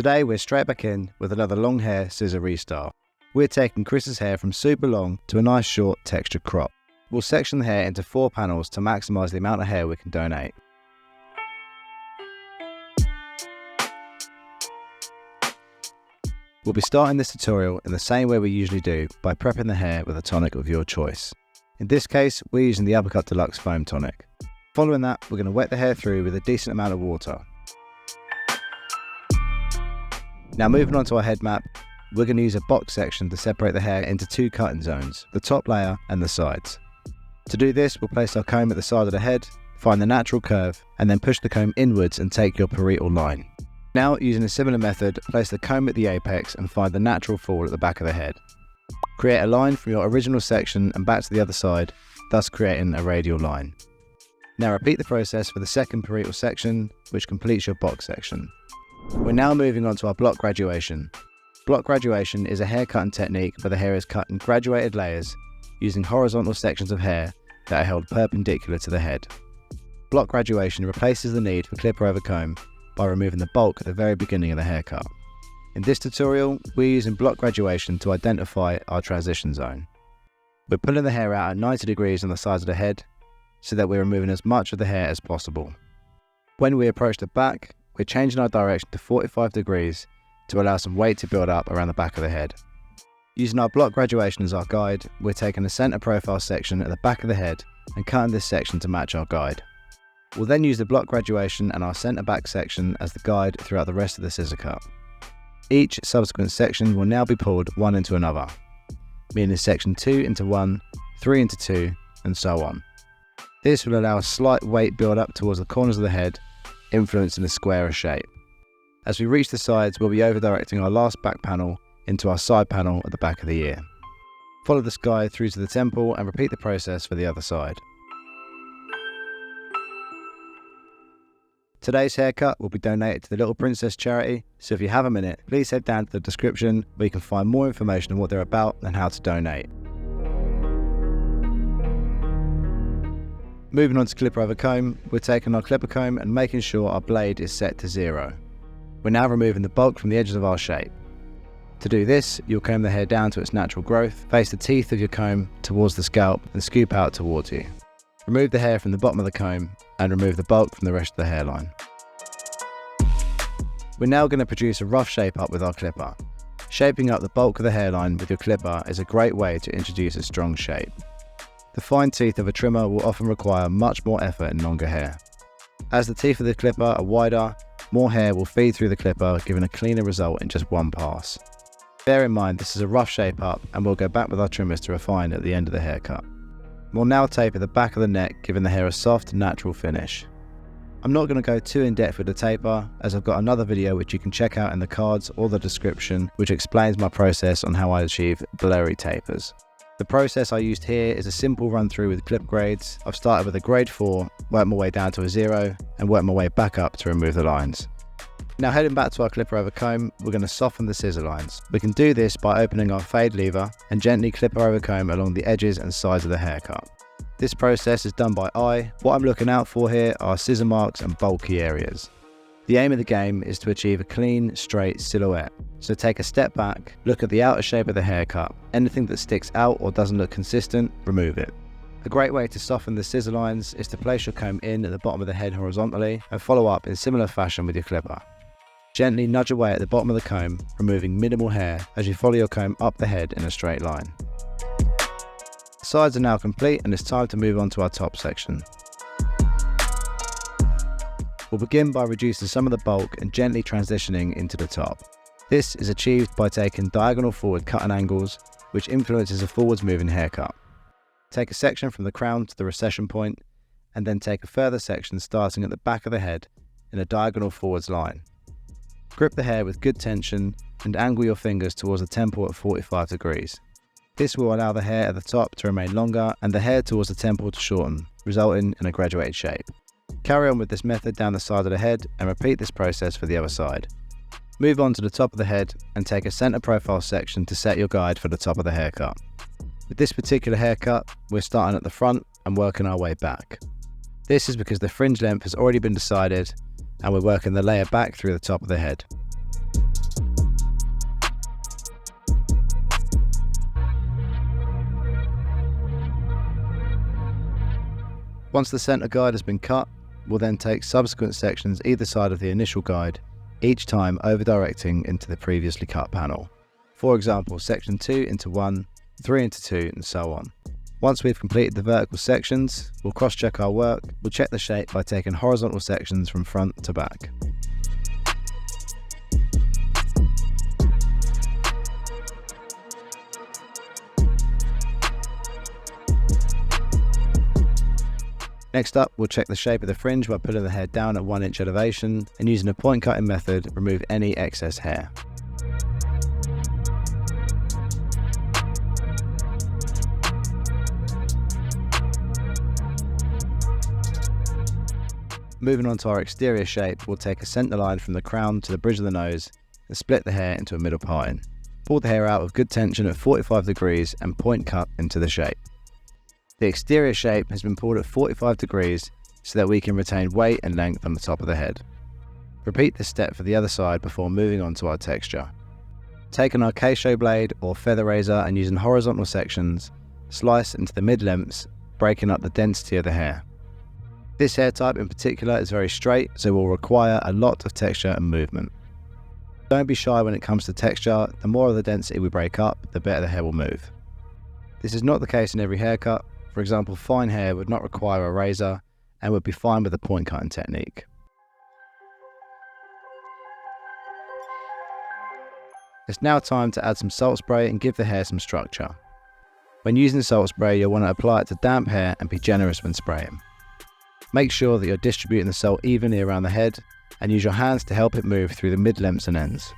Today we're straight back in with another long hair scissor restyle. We're taking Chris's hair from super long to a nice short textured crop. We'll section the hair into 4 panels to maximise the amount of hair we can donate. We'll be starting this tutorial in the same way we usually do, by prepping the hair with a tonic of your choice. In this case, we're using the EBOOK Deluxe Foam Tonic. Following that, we're going to wet the hair through with a decent amount of water. Now moving on to our head map, we're going to use a box section to separate the hair into 2 cutting zones, the top layer and the sides. To do this, we'll place our comb at the side of the head, find the natural curve, and then push the comb inwards and take your parietal line. Now, using a similar method, place the comb at the apex and find the natural fall at the back of the head. Create a line from your original section and back to the other side, thus creating a radial line. Now repeat the process for the second parietal section, which completes your box section. We're now moving on to our block graduation. Block graduation is a hair cutting technique where the hair is cut in graduated layers using horizontal sections of hair that are held perpendicular to the head. Block graduation replaces the need for clipper over comb by removing the bulk at the very beginning of the haircut. In this tutorial, we're using block graduation to identify our transition zone. We're pulling the hair out at 90 degrees on the sides of the head so that we're removing as much of the hair as possible. When we approach the back, we're changing our direction to 45 degrees to allow some weight to build up around the back of the head. Using our block graduation as our guide, we're taking a centre profile section at the back of the head and cutting this section to match our guide. We'll then use the block graduation and our centre back section as the guide throughout the rest of the scissor cut. Each subsequent section will now be pulled one into another, meaning section 2 into 1, 3 into 2, and so on. This will allow a slight weight build up towards the corners of the head, influencing a squarer shape. As we reach the sides, we'll be over directing our last back panel into our side panel at the back of the ear. Follow this guide through to the temple and repeat the process for the other side. Today's haircut will be donated to the Little Princess charity, so if you have a minute, please head down to the description where you can find more information on what they're about and how to donate. Moving on to clipper over comb, we're taking our clipper comb and making sure our blade is set to 0. We're now removing the bulk from the edges of our shape. To do this, you'll comb the hair down to its natural growth, face the teeth of your comb towards the scalp and scoop out towards you. Remove the hair from the bottom of the comb and remove the bulk from the rest of the hairline. We're now going to produce a rough shape up with our clipper. Shaping up the bulk of the hairline with your clipper is a great way to introduce a strong shape. The fine teeth of a trimmer will often require much more effort in longer hair. As the teeth of the clipper are wider, more hair will feed through the clipper, giving a cleaner result in just one pass. Bear in mind this is a rough shape up and we'll go back with our trimmers to refine at the end of the haircut. We'll now taper the back of the neck, giving the hair a soft, natural finish. I'm not going to go too in depth with the taper, as I've got another video which you can check out in the cards or the description, which explains my process on how I achieve blurry tapers. The process I used here is a simple run through with clip grades. I've started with a grade 4, worked my way down to a 0, and worked my way back up to remove the lines. Now heading back to our clipper over comb, we're going to soften the scissor lines. We can do this by opening our fade lever and gently clipper over comb along the edges and sides of the haircut. This process is done by eye. What I'm looking out for here are scissor marks and bulky areas. The aim of the game is to achieve a clean, straight silhouette. So take a step back, look at the outer shape of the haircut. Anything that sticks out or doesn't look consistent, remove it. A great way to soften the scissor lines is to place your comb in at the bottom of the head horizontally and follow up in similar fashion with your clipper. Gently nudge away at the bottom of the comb, removing minimal hair as you follow your comb up the head in a straight line. The sides are now complete and it's time to move on to our top section. We'll begin by reducing some of the bulk and gently transitioning into the top. This is achieved by taking diagonal forward cutting angles, which influences a forwards moving haircut. Take a section from the crown to the recession point, and then take a further section starting at the back of the head in a diagonal forwards line. Grip the hair with good tension and angle your fingers towards the temple at 45 degrees. This will allow the hair at the top to remain longer and the hair towards the temple to shorten, resulting in a graduated shape. Carry on with this method down the side of the head and repeat this process for the other side. Move on to the top of the head and take a centre profile section to set your guide for the top of the haircut. With this particular haircut, we're starting at the front and working our way back. This is because the fringe length has already been decided and we're working the layer back through the top of the head. Once the centre guide has been cut, we'll then take subsequent sections either side of the initial guide, each time over-directing into the previously cut panel. For example, section 2 into 1, 3 into 2, and so on. Once we've completed the vertical sections, we'll cross-check our work. We'll check the shape by taking horizontal sections from front to back. Next up, we'll check the shape of the fringe by pulling the hair down at 1 inch elevation and using a point cutting method, remove any excess hair. Moving on to our exterior shape, we'll take a centre line from the crown to the bridge of the nose and split the hair into a middle parting. Pull the hair out with good tension at 45 degrees and point cut into the shape. The exterior shape has been pulled at 45 degrees so that we can retain weight and length on the top of the head. Repeat this step for the other side before moving on to our texture. Taking our Keisho blade or feather razor and using horizontal sections, slice into the mid-lengths, breaking up the density of the hair. This hair type in particular is very straight, so will require a lot of texture and movement. Don't be shy when it comes to texture. The more of the density we break up, the better the hair will move. This is not the case in every haircut. For example, fine hair would not require a razor and would be fine with a point cutting technique. It's now time to add some salt spray and give the hair some structure. When using salt spray, you'll want to apply it to damp hair and be generous when spraying. Make sure that you're distributing the salt evenly around the head and use your hands to help it move through the mid-lengths and ends.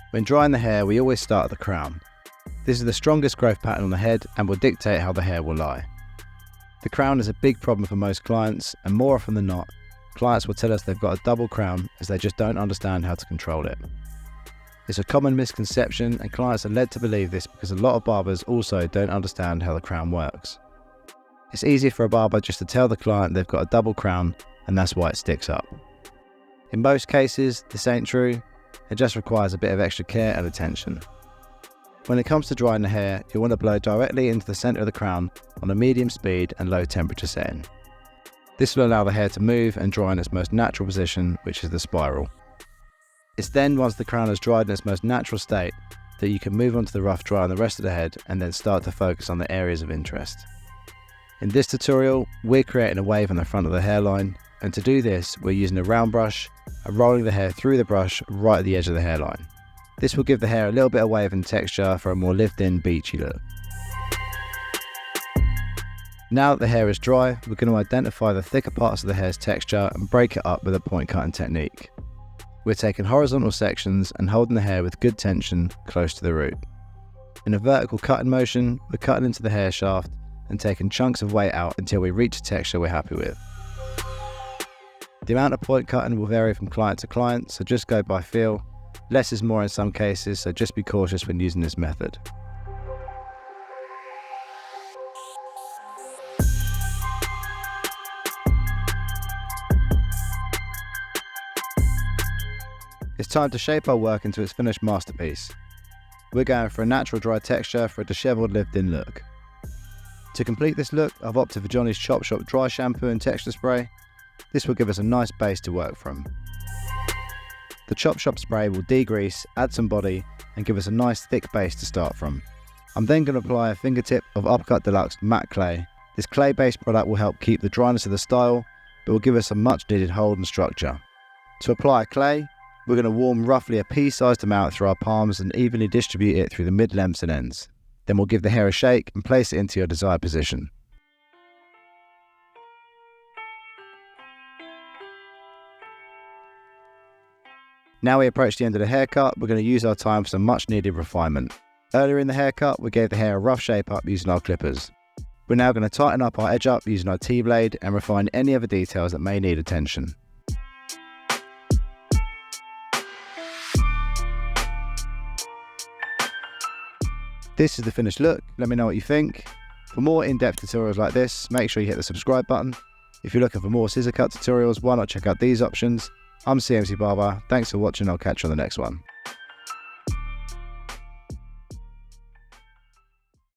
When drying the hair, we always start at the crown. This is the strongest growth pattern on the head and will dictate how the hair will lie. The crown is a big problem for most clients, and more often than not, clients will tell us they've got a double crown as they just don't understand how to control it. It's a common misconception, and clients are led to believe this because a lot of barbers also don't understand how the crown works. It's easy for a barber just to tell the client they've got a double crown and that's why it sticks up. In most cases, this ain't true. It just requires a bit of extra care and attention. When it comes to drying the hair, you'll want to blow directly into the centre of the crown on a medium speed and low temperature setting. This will allow the hair to move and dry in its most natural position, which is the spiral. It's then once the crown has dried in its most natural state that you can move on to the rough dry on the rest of the head and then start to focus on the areas of interest. In this tutorial, we're creating a wave on the front of the hairline, and to do this, we're using a round brush and rolling the hair through the brush right at the edge of the hairline. This will give the hair a little bit of wave and texture for a more lived-in, beachy look. Now that the hair is dry, we're going to identify the thicker parts of the hair's texture and break it up with a point cutting technique. We're taking horizontal sections and holding the hair with good tension close to the root. In a vertical cutting motion, we're cutting into the hair shaft and taking chunks of weight out until we reach a texture we're happy with. The amount of point cutting will vary from client to client, so just go by feel. Less is more in some cases, so just be cautious when using this method. It's time to shape our work into its finished masterpiece. We're going for a natural dry texture for a dishevelled lived-in look. To complete this look, I've opted for Johnny's Chop Shop dry shampoo and texture spray. This will give us a nice base to work from. The Chop Shop spray will degrease, add some body, and give us a nice thick base to start from. I'm then going to apply a fingertip of Uppercut Deluxe matte clay. This clay-based product will help keep the dryness of the style, but will give us a much needed hold and structure. To apply clay, we're going to warm roughly a pea-sized amount through our palms and evenly distribute it through the mid-lengths and ends. Then we'll give the hair a shake and place it into your desired position. Now we approach the end of the haircut, we're going to use our time for some much needed refinement. Earlier in the haircut, we gave the hair a rough shape up using our clippers. We're now going to tighten up our edge up using our T-blade and refine any other details that may need attention. This is the finished look. Let me know what you think. For more in-depth tutorials like this, make sure you hit the subscribe button. If you're looking for more scissor cut tutorials, why not check out these options? I'm CMC Barber. Thanks for watching. I'll catch you on the next one.